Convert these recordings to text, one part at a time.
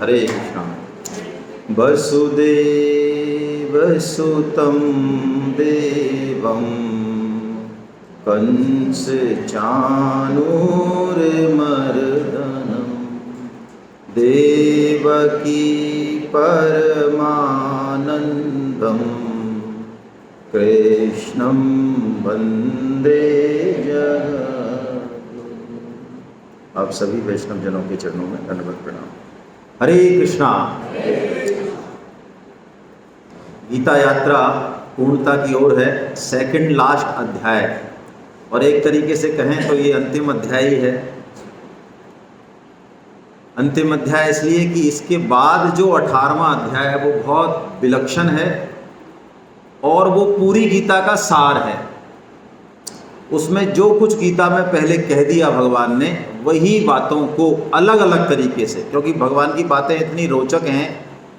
हरे कृष्णा। वसुदेवसुतं देवं कंसचाणूरमर्दनं देवकी परमानन्दं कृष्णं वन्दे जगद्गुरुं। आप सभी वैष्णव जनों के चरणों में दंडवत प्रणाम। हरे कृष्णा। गीता यात्रा पूर्णता की ओर है। सेकंड लास्ट अध्याय, और एक तरीके से कहें तो ये अंतिम अध्याय ही है। अंतिम अध्याय इसलिए कि इसके बाद जो 18वां अध्याय है वो बहुत विलक्षण है और वो पूरी गीता का सार है। उसमें जो कुछ गीता में पहले कह दिया भगवान ने, वही बातों को अलग अलग तरीके से, क्योंकि भगवान की बातें इतनी रोचक हैं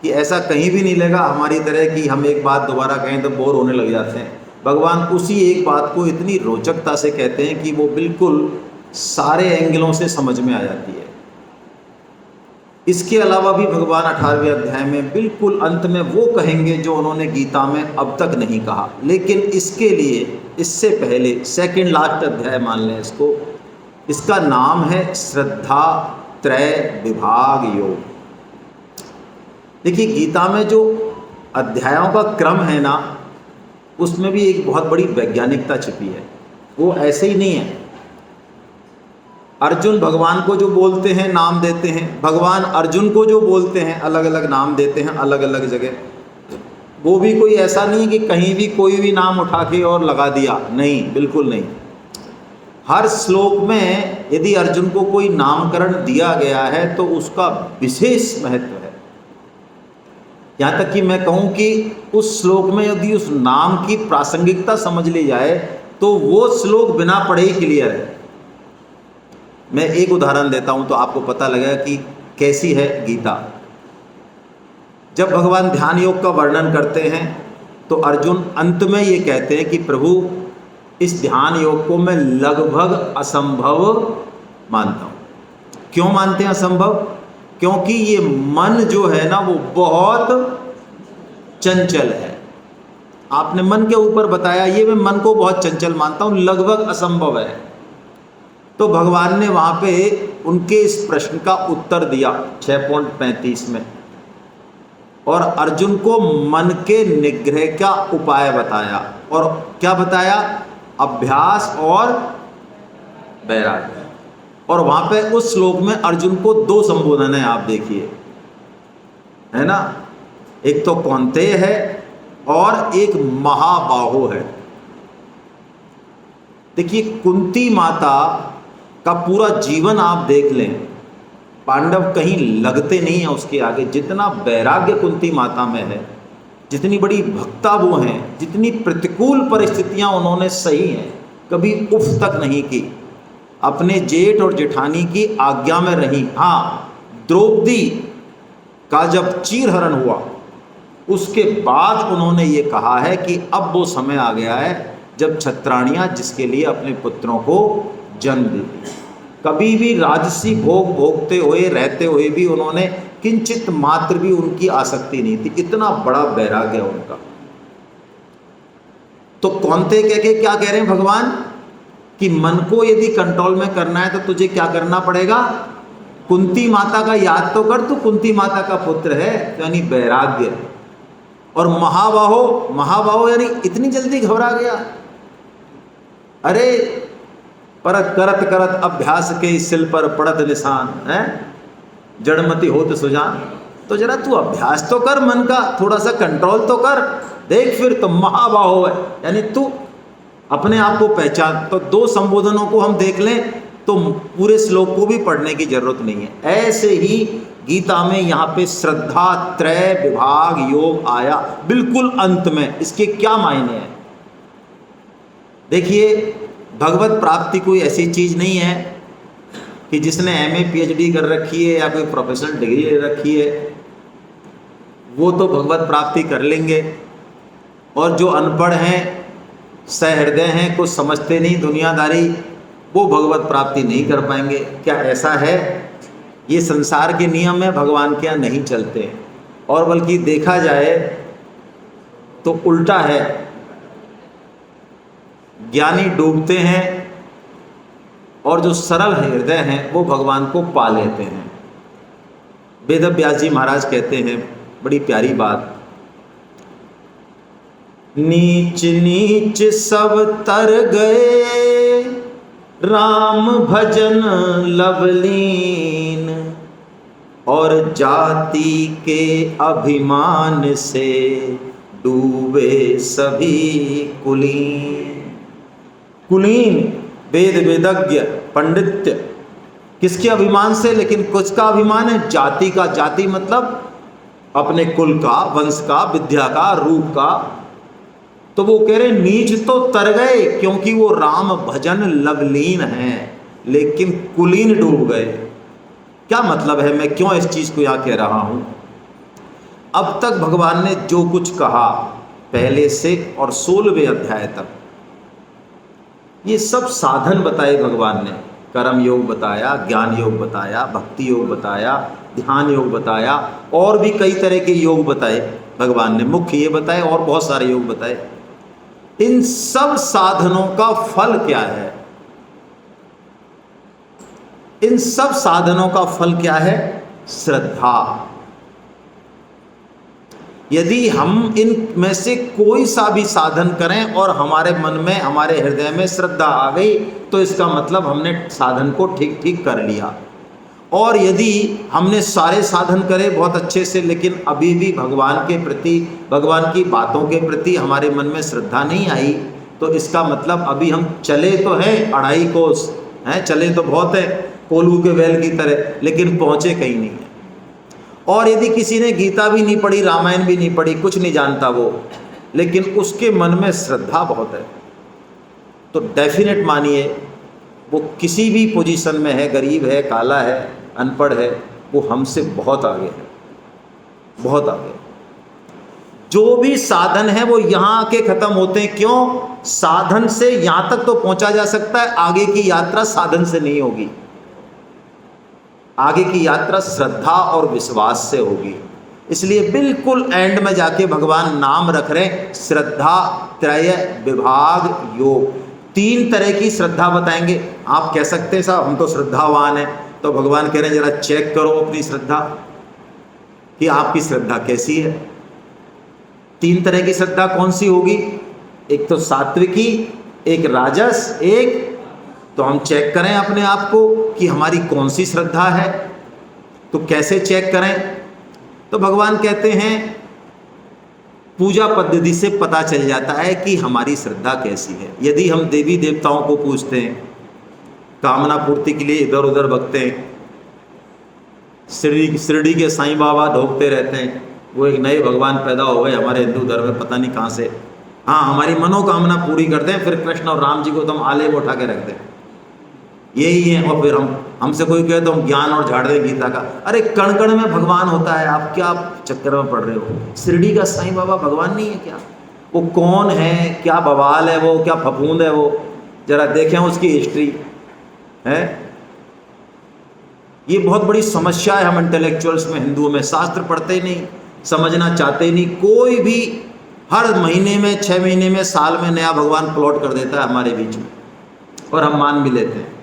कि ऐसा कहीं भी नहीं लगा हमारी तरह कि हम एक बात दोबारा कहें तो बोर होने लग जाते हैं। भगवान उसी एक बात को इतनी रोचकता से कहते हैं कि वो बिल्कुल सारे एंगलों से समझ में आ जाती है। इसके अलावा भी भगवान 18वें अध्याय में बिल्कुल अंत में वो कहेंगे जो उन्होंने गीता में अब तक नहीं कहा। लेकिन इसके लिए, इससे पहले सेकंड लास्ट अध्याय मान लें इसको, इसका नाम है श्रद्धा त्रय विभाग योग। देखिए, गीता में जो अध्यायों का क्रम है ना, उसमें भी एक बहुत बड़ी वैज्ञानिकता छिपी है। वो ऐसे ही नहीं है। अर्जुन भगवान को जो बोलते हैं नाम देते हैं, भगवान अर्जुन को जो बोलते हैं अलग अलग नाम देते हैं अलग अलग जगह। वो भी कोई ऐसा नहीं है कि कहीं भी कोई भी नाम उठा के और लगा दिया, नहीं, बिल्कुल नहीं। हर श्लोक में यदि अर्जुन को कोई नामकरण दिया गया है तो उसका विशेष महत्व है। यहाँ तक कि मैं कहूँ कि उस श्लोक में यदि उस नाम की प्रासंगिकता समझ ली जाए तो वो श्लोक बिना पढ़े ही क्लियर है। मैं एक उदाहरण देता हूँ तो आपको पता लगेगा कि कैसी है गीता। जब भगवान ध्यान योग का वर्णन करते हैं तो अर्जुन अंत में ये कहते हैं कि प्रभु, इस ध्यान योग को मैं लगभग असंभव मानता हूँ। क्यों मानते हैं असंभव? क्योंकि ये मन जो है ना वो बहुत चंचल है। आपने मन के ऊपर बताया, ये मैं मन को बहुत चंचल मानता हूँ, लगभग असंभव है। तो भगवान ने वहाँ पे उनके इस प्रश्न का उत्तर दिया 6.35 में, और अर्जुन को मन के निग्रह का उपाय बताया। और क्या बताया? अभ्यास और वैराग्य। और वहाँ पे उस श्लोक में अर्जुन को 2 संबोधन है, आप देखिए, है ना। एक तो कौन्तेय है और एक महाबाहो है। देखिए, कुंती माता का पूरा जीवन आप देख लें, पांडव कहीं लगते नहीं है उसके आगे। जितना वैराग्य कुंती माता में है, जितनी बड़ी भक्ता वो हैं, जितनी प्रतिकूल परिस्थितियां उन्होंने सही हैं, कभी उफ तक नहीं की, अपने जेठ और जेठानी की आज्ञा में रही। हाँ, द्रौपदी का जब चीरहरण हुआ उसके बाद उन्होंने ये कहा है कि अब वो समय आ गया है जब क्षत्राणियाँ जिसके लिए अपने पुत्रों को जन्म देती। कभी भी राजसी भोग भोगते हुए रहते हुए भी उन्होंने किंचित मात्र भी उनकी आसक्ति नहीं थी। इतना बड़ा वैराग्य है उनका। तो कौन्तेय कह के क्या कह रहे हैं भगवान कि मन को यदि कंट्रोल में करना है तो तुझे क्या करना पड़ेगा? कुंती माता का याद तो कर, तू कुंती माता का पुत्र है, यानी वैराग्य। और महाबाहो, महाबाहो यानी इतनी जल्दी घबरा गया। अरे परत करत करत अभ्यास के सिल पर पड़त निशान है, जड़मती होत सुजान। तो जरा तू अभ्यास तो कर, मन का थोड़ा सा कंट्रोल तो कर, देख फिर तो महाबाहो है, यानी तू अपने आप को पहचान। तो 2 संबोधनों को हम देख लें तो पूरे श्लोक को भी पढ़ने की जरूरत नहीं है। ऐसे ही गीता में यहाँ पे श्रद्धा त्रय विभाग योग आया बिल्कुल अंत में। इसके क्या मायने हैं? देखिए, भगवत प्राप्ति कोई ऐसी चीज़ नहीं है कि जिसने MA PhD कर रखी है या कोई प्रोफेशनल डिग्री ले रखी है वो तो भगवत प्राप्ति कर लेंगे, और जो अनपढ़ हैं, सहृदय हैं, कुछ समझते नहीं दुनियादारी, वो भगवत प्राप्ति नहीं कर पाएंगे। क्या ऐसा है? ये संसार के नियम है, भगवान के यहाँ नहीं चलते हैं। और बल्कि देखा जाए तो उल्टा है, ज्ञानी डूबते हैं और जो सरल हृदय हैं वो भगवान को पा लेते हैं। वेद व्यास जी महाराज कहते हैं बड़ी प्यारी बात, नीच नीच सब तर गए राम भजन लवलीन, और जाति के अभिमान से डूबे सभी कुलीन। कुलीन वेद वेदज्ञ पंडित्य किसके अभिमान से? लेकिन कुछ का अभिमान है, जाति का। जाति मतलब अपने कुल का, वंश का, विद्या का, रूप का। तो वो कह रहे नीच तो तर गए क्योंकि वो राम भजन लवलीन हैं, लेकिन कुलीन डूब गए। क्या मतलब है, मैं क्यों इस चीज को यहां कह रहा हूं? अब तक भगवान ने जो कुछ कहा पहले से और 16वें अध्याय तक, ये सब साधन बताए भगवान ने। कर्म योग बताया, ज्ञान योग बताया, भक्ति योग बताया, ध्यान योग बताया, और भी कई तरह के योग बताए भगवान ने। मुख्य ये बताए और बहुत सारे योग बताए। इन सब साधनों का फल क्या है? इन सब साधनों का फल क्या है? श्रद्धा। यदि हम इन में से कोई सा भी साधन करें और हमारे मन में, हमारे हृदय में श्रद्धा आ गई, तो इसका मतलब हमने साधन को ठीक ठीक कर लिया। और यदि हमने सारे साधन करे बहुत अच्छे से, लेकिन अभी भी भगवान के प्रति, भगवान की बातों के प्रति हमारे मन में श्रद्धा नहीं आई, तो इसका मतलब अभी हम चले तो हैं 2.5 कोस हैं, चले तो बहुत है कोल्हू के बैल की तरह, लेकिन पहुँचे कहीं नहीं है। और यदि किसी ने गीता भी नहीं पढ़ी, रामायण भी नहीं पढ़ी, कुछ नहीं जानता वो, लेकिन उसके मन में श्रद्धा बहुत है, तो डेफिनेट मानिए वो किसी भी पोजीशन में है, गरीब है, काला है, अनपढ़ है, वो हमसे बहुत आगे है, बहुत आगे। जो भी साधन है वो यहाँ आके खत्म होते हैं। क्यों? साधन से यहाँ तक तो पहुँचा जा सकता है, आगे की यात्रा साधन से नहीं होगी। आगे की यात्रा श्रद्धा और विश्वास से होगी। इसलिए बिल्कुल एंड में जाके भगवान नाम रख रहे हैं, श्रद्धा त्रय विभाग योग। 3 तरह की श्रद्धा बताएंगे। आप कह सकते हैं साहब हम तो श्रद्धावान हैं, तो भगवान कह रहे हैं जरा चेक करो अपनी श्रद्धा कि आपकी श्रद्धा कैसी है। 3 तरह की श्रद्धा कौन सी होगी? एक तो सात्विकी, एक राजस, एक, तो हम चेक करें अपने आप को कि हमारी कौन सी श्रद्धा है। तो कैसे चेक करें? तो भगवान कहते हैं पूजा पद्धति से पता चल जाता है कि हमारी श्रद्धा कैसी है। यदि हम देवी देवताओं को पूजते हैं, कामना पूर्ति के लिए इधर उधर भगते हैं, शिरडी के साईं बाबा ढोकते रहते हैं, वो एक नए भगवान पैदा हो गए हमारे हिंदू धर्म में, पता नहीं कहाँ से। हाँ, हमारी मनोकामना पूरी करते हैं, फिर कृष्ण और राम जी को तो हम आले में उठा के रखते हैं, यही है। और फिर हमसे कोई कहे तो हम ज्ञान और झाड़ दें गीता का। अरे कण कण में भगवान होता है, आप क्या चक्कर में पड़ रहे हो? शिरडी का साईं बाबा भगवान नहीं है क्या? वो कौन है, क्या बवाल है वो, क्या फफूंद है वो? जरा देखें उसकी हिस्ट्री है। ये बहुत बड़ी समस्या है हम इंटेलेक्चुअल्स में, हिंदुओं में। शास्त्र पढ़ते ही नहीं, समझना चाहते ही नहीं। कोई भी हर महीने में, 6 महीने में, साल में नया भगवान प्लॉट कर देता है हमारे बीच में, और हम मान भी लेते हैं।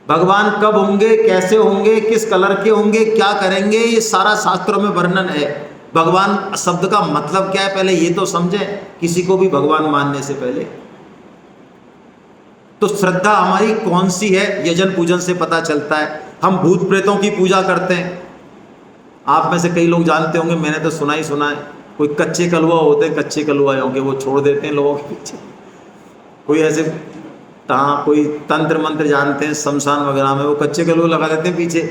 भगवान कब होंगे, कैसे होंगे, किस कलर के होंगे, क्या करेंगे, ये सारा शास्त्रों में वर्णन है। भगवान शब्द का मतलब क्या है पहले ये तो समझें, किसी को भी भगवान मानने से पहले। तो श्रद्धा हमारी कौन सी है, यजन पूजन से पता चलता है। हम भूत प्रेतों की पूजा करते हैं। आप में से कई लोग जानते होंगे, मैंने तो सुना ही सुना है, कोई कच्चे कलुआ होते हैं, कच्चे कलुआ होंगे, वो छोड़ देते हैं लोगों के पीछे। कोई ऐसे कोई तंत्र मंत्र जानते हैं, शमशान वगैरह में वो कच्चे कलुआ लगा देते हैं पीछे,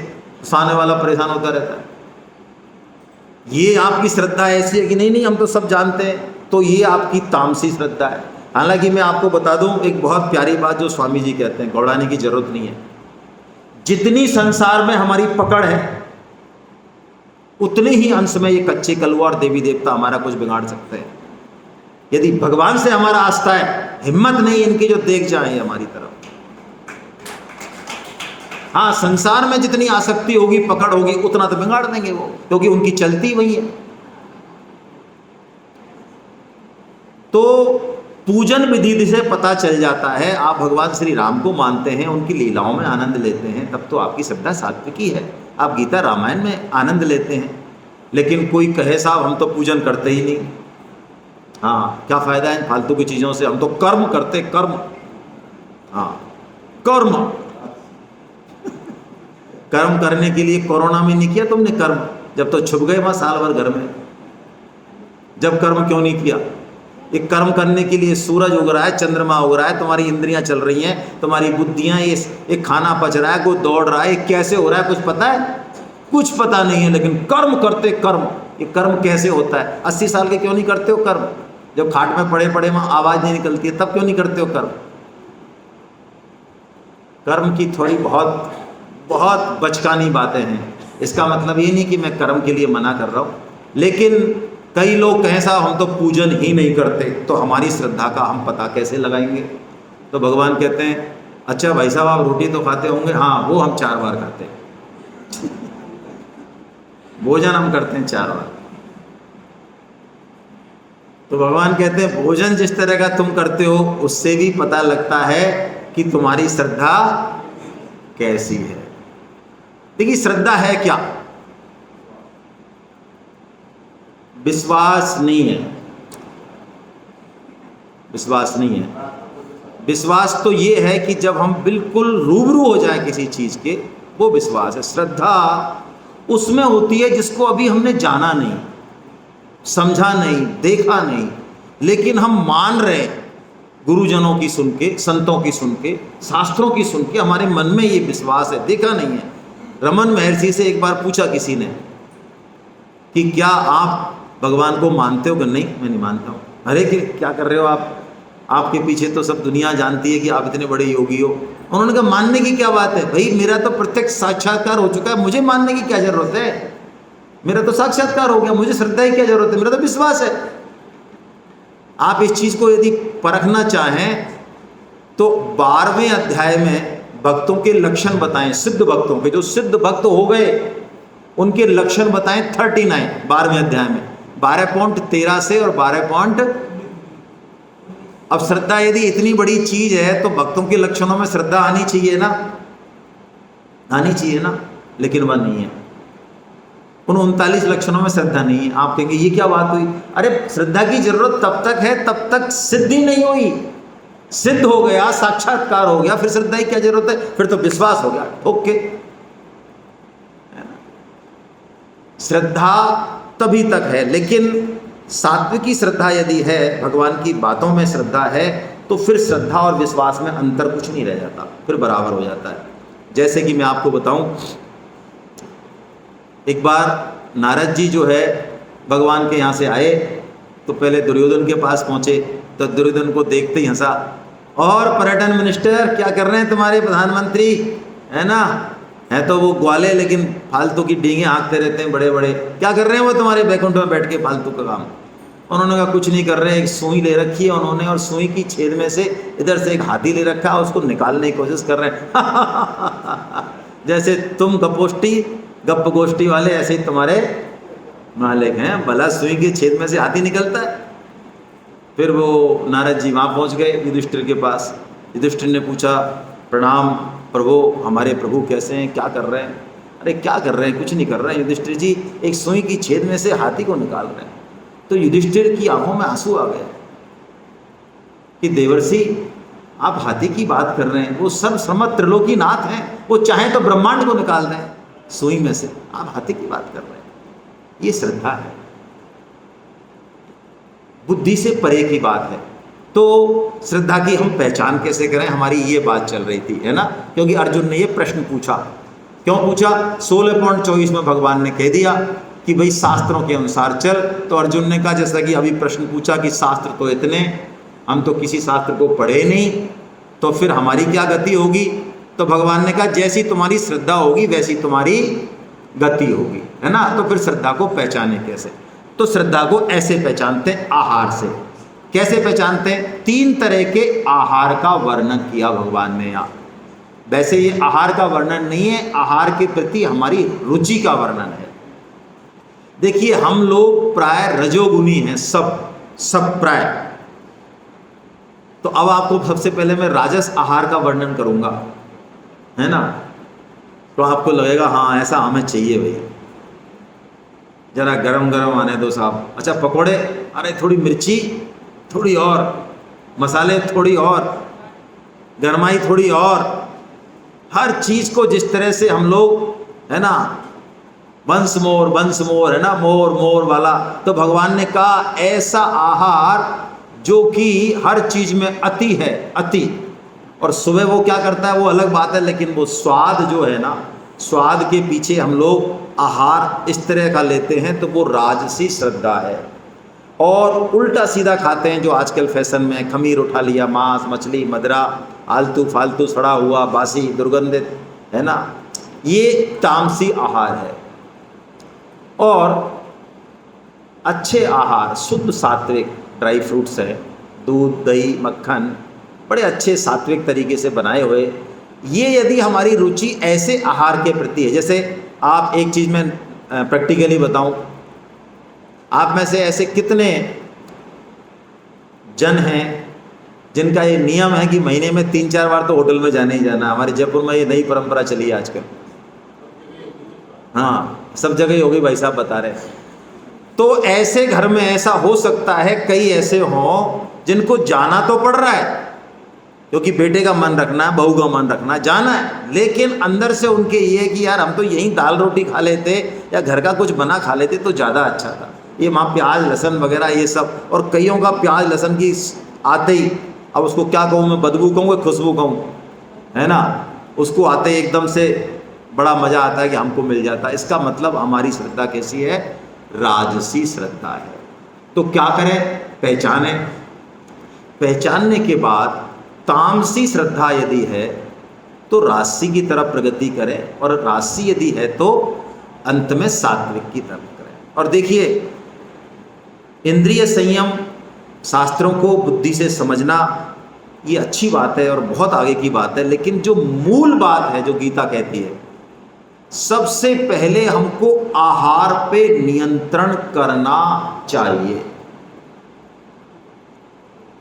सामने वाला परेशान होता रहता है। ये आपकी श्रद्धा ऐसी है कि नहीं? नहीं, हम तो सब जानते हैं। तो ये आपकी तामसी श्रद्धा है। हालांकि मैं आपको बता दूं एक बहुत प्यारी बात जो स्वामी जी कहते हैं, घबराने की जरूरत नहीं है। जितनी संसार में हमारी पकड़ है, उतने ही अंश में ये कच्चे कलुआ और देवी देवता हमारा कुछ बिगाड़ सकते हैं। यदि भगवान से हमारा आस्था है, हिम्मत नहीं इनकी जो देख जाए हमारी तरफ। हाँ, संसार में जितनी आसक्ति होगी, पकड़ होगी, उतना तो बिगाड़ देंगे वो, क्योंकि उनकी चलती वही है। तो पूजन विधि से पता चल जाता है, आप भगवान श्री राम को मानते हैं, उनकी लीलाओं में आनंद लेते हैं, तब तो आपकी श्रद्धा सात्विकी है। आप गीता रामायण में आनंद लेते हैं। लेकिन कोई कहे साहब हम तो पूजन करते ही नहीं, हाँ क्या फायदा है फालतू की चीज़ों से, हम तो कर्म करते, कर्म, हाँ कर्म। कर्म करने के लिए कोरोना में नहीं किया तुमने कर्म, जब तो छुप गए वहाँ साल भर घर में, जब कर्म क्यों नहीं किया? एक कर्म करने के लिए सूरज उग रहा है, चंद्रमा उग रहा है, तुम्हारी इंद्रियां चल रही हैं, तुम्हारी बुद्धियां, ये खाना पच रहा है, कोई दौड़ रहा है, कैसे हो रहा है कुछ पता है? कुछ पता नहीं है। लेकिन कर्म करते, कर्म, ये कर्म कैसे होता है? 80 साल के क्यों नहीं करते हो कर्म? जब खाट में पड़े पड़े वहाँ आवाज़ नहीं निकलती है, तब क्यों नहीं करते हो कर्म? कर्म की थोड़ी बहुत बहुत बचकानी बातें हैं। इसका मतलब ये नहीं कि मैं कर्म के लिए मना कर रहा हूँ, लेकिन कई लोग कहें साहब हम तो पूजन ही नहीं करते, तो हमारी श्रद्धा का हम पता कैसे लगाएंगे? तो भगवान कहते हैं अच्छा भाई साहब आप रोटी तो खाते होंगे, हाँ वो हम 4 बार खाते हैं। भोजन हम करते हैं 4 बार। तो भगवान कहते हैं भोजन जिस तरह का तुम करते हो, उससे भी पता लगता है कि तुम्हारी श्रद्धा कैसी है। देखिए श्रद्धा है क्या? विश्वास नहीं है, विश्वास नहीं है। विश्वास तो ये है कि जब हम बिल्कुल रूबरू हो जाए किसी चीज के, वो विश्वास है। श्रद्धा उसमें होती है जिसको अभी हमने जाना नहीं, समझा नहीं, देखा नहीं, लेकिन हम मान रहे हैं, गुरुजनों की सुन के, संतों की सुन के, शास्त्रों की सुन के हमारे मन में ये विश्वास है, देखा नहीं है। रमन महर्षि से एक बार पूछा किसी ने कि क्या आप भगवान को मानते हो? कि नहीं मैं नहीं मानता हूँ। अरे कि क्या कर रहे हो आप? आपके पीछे तो सब दुनिया जानती है कि आप इतने बड़े योगी हो। उन्होंने कहा मानने की क्या बात है भाई, मेरा तो प्रत्यक्ष साक्षात्कार हो चुका है, मुझे मानने की क्या जरूरत है? मेरा तो साक्षात्कार हो गया, मुझे श्रद्धा की क्या जरूरत है? मेरा तो विश्वास है। आप इस चीज को यदि परखना चाहें तो 12वें अध्याय में भक्तों के लक्षण बताएं, सिद्ध भक्तों के, जो सिद्ध भक्त हो गए उनके लक्षण बताएं 39 12वें अध्याय में, 12.13 से और 12. अब श्रद्धा यदि इतनी बड़ी चीज है तो भक्तों के लक्षणों में श्रद्धा आनी चाहिए ना, आनी चाहिए ना, लेकिन वह नहीं है। उन 39 लक्षणों में श्रद्धा नहीं है। आप कहेंगे ये क्या बात हुई? अरे श्रद्धा की जरूरत तब तक है तब तक सिद्धि नहीं हुई। सिद्ध हो गया, साक्षात्कार हो गया, फिर श्रद्धा की क्या जरूरत है? फिर तो विश्वास हो गया, ओके। श्रद्धा तभी तक है, लेकिन सात्विकी श्रद्धा यदि है, भगवान की बातों में श्रद्धा है, तो फिर श्रद्धा और विश्वास में अंतर कुछ नहीं रह जाता, फिर बराबर हो जाता है। जैसे कि मैं आपको बताऊं, एक बार नारद जी जो है भगवान के यहाँ से आए, तो पहले दुर्योधन के पास पहुँचे, तो दुर्योधन को देखते ही हंसा, और पर्यटन मिनिस्टर क्या कर रहे हैं तुम्हारे प्रधानमंत्री, है ना, हैं तो वो ग्वाले लेकिन फालतू की डींगे हाँकते रहते हैं बड़े बड़े, क्या कर रहे हैं वो तुम्हारे बैकुंठ में बैठ के फालतू का काम? उन्होंने कहा कुछ नहीं कर रहे हैं, एक सुई ले रखी है उन्होंने, और सुई की छेद में से इधर से एक हाथी ले रखा है, उसको निकालने की कोशिश कर रहे हैं। जैसे तुम गप गोष्ठी वाले, ऐसे ही तुम्हारे मालिक हैं, भला सुई के छेद में से हाथी निकलता है। फिर वो नारद जी वहाँ पहुँच गए युधिष्ठिर के पास। युधिष्ठिर ने पूछा प्रणाम प्रभु, हमारे प्रभु कैसे हैं, क्या कर रहे हैं? अरे क्या कर रहे हैं, कुछ नहीं कर रहे हैं युधिष्ठिर जी, एक सुई की छेद में से हाथी को निकाल रहे हैं। तो युधिष्ठिर की आंखों में आंसू आ गए कि देवर्षि आप हाथी की बात कर रहे हैं, वो सर्वसम्मत त्रिलोकी नाथ हैं, वो चाहें तो ब्रह्मांड को निकाल दें सुई में से, आप हाथी की बात कर रहे हैं। ये श्रद्धा है, बुद्धि से परे की बात है। तो श्रद्धा की हम पहचान कैसे करें, हमारी ये बात चल रही थी, है ना, क्योंकि अर्जुन ने ये प्रश्न पूछा। क्यों पूछा? 16.24 में भगवान ने कह दिया कि भाई शास्त्रों के अनुसार चल। तो अर्जुन ने कहा, जैसा कि अभी प्रश्न पूछा कि शास्त्र तो इतने, हम तो किसी शास्त्र को पढ़े नहीं, तो फिर हमारी क्या गति होगी? तो भगवान ने कहा जैसी तुम्हारी श्रद्धा होगी वैसी तुम्हारी गति होगी, है ना। तो फिर श्रद्धा को पहचाने कैसे? तो श्रद्धा को ऐसे पहचानते हैं, आहार से। कैसे पहचानते हैं? 3 तरह के आहार का वर्णन किया भगवान ने यहाँ। वैसे ये आहार का वर्णन नहीं है, आहार के प्रति हमारी रुचि का वर्णन है। देखिए हम लोग प्राय रजोगुनी हैं, सब प्राय। तो अब आपको सबसे पहले मैं राजस आहार का वर्णन करूंगा, है ना, तो आपको लगेगा हाँ ऐसा हमें चाहिए भाई, जरा गरम गरम आने दो साहब। अच्छा पकोड़े, अरे थोड़ी मिर्ची थोड़ी और, मसाले थोड़ी और, गरमाई थोड़ी और, हर चीज़ को जिस तरह से हम लोग, है ना, वंस मोर, है ना, मोर वाला। तो भगवान ने कहा ऐसा आहार जो कि हर चीज़ में अति है, अति। और सुबह वो क्या करता है वो अलग बात है, लेकिन वो स्वाद जो है ना, स्वाद के पीछे हम लोग आहार इस तरह का लेते हैं, तो वो राजसी श्रद्धा है। और उल्टा सीधा खाते हैं जो आजकल फैशन में, खमीर उठा लिया, मांस मछली मदरा, आलतू फालतू सड़ा हुआ बासी दुर्गंधित, है ना, ये तामसी आहार है। और अच्छे आहार शुद्ध सात्विक, ड्राई फ्रूट्स है, दूध दही मक्खन, बड़े अच्छे सात्विक तरीके से बनाए हुए, ये यदि हमारी रुचि ऐसे आहार के प्रति है। जैसे आप एक चीज़ में प्रैक्टिकली बताऊं, आप में से ऐसे कितने जन हैं जिनका ये नियम है कि महीने में 3-4 बार तो होटल में जाने ही जाना। हमारे जयपुर में ये नई परंपरा चली है आजकल, हाँ सब जगह ही होगी भाई साहब बता रहे। तो ऐसे घर में ऐसा हो सकता है, कई ऐसे हों जिनको जाना तो पड़ रहा है क्योंकि बेटे का मन रखना है, बहू का मन रखना है, जाना है, लेकिन अंदर से उनके ये कि यार हम तो यहीं दाल रोटी खा लेते या घर का कुछ बना खा लेते तो ज़्यादा अच्छा था। ये वहाँ प्याज लहसुन वगैरह ये सब, और कईयों का प्याज लहसुन की आते ही, अब उसको क्या कहूँ मैं, बदबू कहूँ खुशबू कहूँ, है ना, उसको आते ही एकदम से बड़ा मज़ा आता है कि हमको मिल जाता है। इसका मतलब हमारी श्रद्धा कैसी है, राजसी श्रद्धा है। तो क्या करें, पहचाने, पहचानने के बाद तामसी श्रद्धा यदि है तो राजसी की तरफ प्रगति करें, और राजसी यदि है तो अंत में सात्विक की तरफ करें। और देखिए इंद्रिय संयम शास्त्रों को बुद्धि से समझना ये अच्छी बात है और बहुत आगे की बात है, लेकिन जो मूल बात है जो गीता कहती है, सबसे पहले हमको आहार पे नियंत्रण करना चाहिए।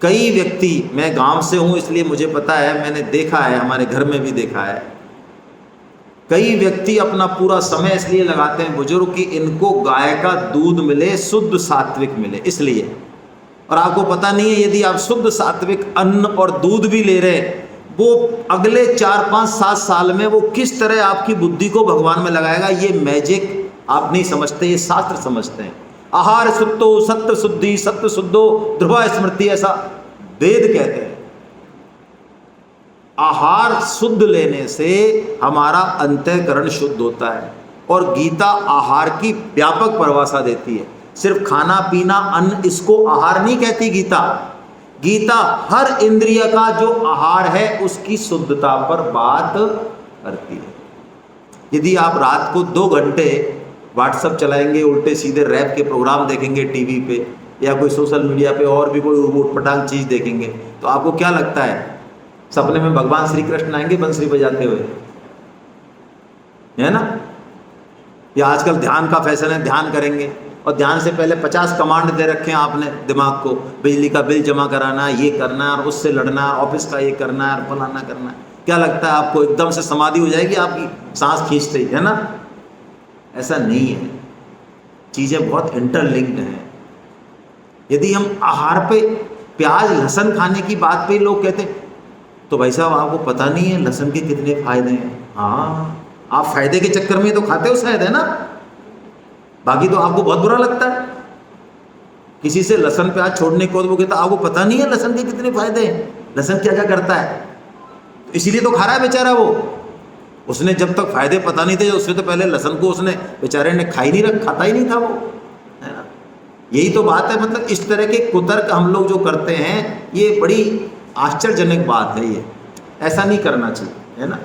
कई व्यक्ति, मैं गांव से हूं इसलिए मुझे पता है, मैंने देखा है, हमारे घर में भी देखा है, कई व्यक्ति अपना पूरा समय इसलिए लगाते हैं बुजुर्ग कि इनको गाय का दूध मिले, शुद्ध सात्विक मिले, इसलिए। और आपको पता नहीं है यदि आप शुद्ध सात्विक अन्न और दूध भी ले रहे, वो अगले 4-5-7 साल में वो किस तरह आपकी बुद्धि को भगवान में लगाएगा, ये मैजिक आप नहीं समझते, ये शास्त्र समझते हैं। आहार शुद्धो सत्व शुद्धि, सत्व शुद्धो ध्रुवा स्मृति, ऐसा वेद कहते हैं। आहार शुद्ध लेने से हमारा अंतःकरण शुद्ध होता है। और गीता आहार की व्यापक परिभाषा देती है, सिर्फ खाना पीना अन्न, इसको आहार नहीं कहती गीता। गीता हर इंद्रिय का जो आहार है उसकी शुद्धता पर बात करती है। यदि आप रात को 2 घंटे व्हाट्सएप चलाएंगे, उल्टे सीधे रैप के प्रोग्राम देखेंगे टीवी पे, या कोई सोशल मीडिया पे और भी कोई उटपटांग चीज़ देखेंगे, तो आपको क्या लगता है सपने में भगवान श्री कृष्ण आएंगे बंसरी बजाते हुए, है ना? या आजकल ध्यान का फैशन है, ध्यान करेंगे और ध्यान से पहले 50 कमांड दे रखे हैं आपने दिमाग को, बिजली का बिल जमा कराना, ये करना है और उससे लड़ना है, ऑफिस का ये करना है और फलाना करना है। क्या लगता है आपको एकदम से समाधि हो जाएगी आपकी सांस खींचते ही, है ना? ऐसा नहीं है, चीज़ें बहुत इंटरलिंक्ड हैं। यदि हम आहार पे प्याज लहसुन खाने की बात पे लोग कहते हैं तो भाई साहब आपको पता नहीं है लहसुन के कितने फायदे हैं। हाँ, आप फायदे के चक्कर में तो खाते हो शायद, है ना, बाकी तो आपको बहुत बुरा लगता है। किसी से लहसुन प्याज छोड़ने को वो कहता आपको पता नहीं है लहसुन के कितने फायदे हैं, लहसुन क्या क्या करता है, तो इसीलिए तो खा रहा है बेचारा वो। उसने जब तक फायदे पता नहीं थे, उससे तो पहले लहसुन को उसने बेचारे ने खाता ही नहीं था वो, है ना। यही तो बात है, मतलब इस तरह के कुतर्क हम लोग जो करते हैं, ये बड़ी आश्चर्यजनक बात है। ये ऐसा नहीं करना चाहिए, है ना।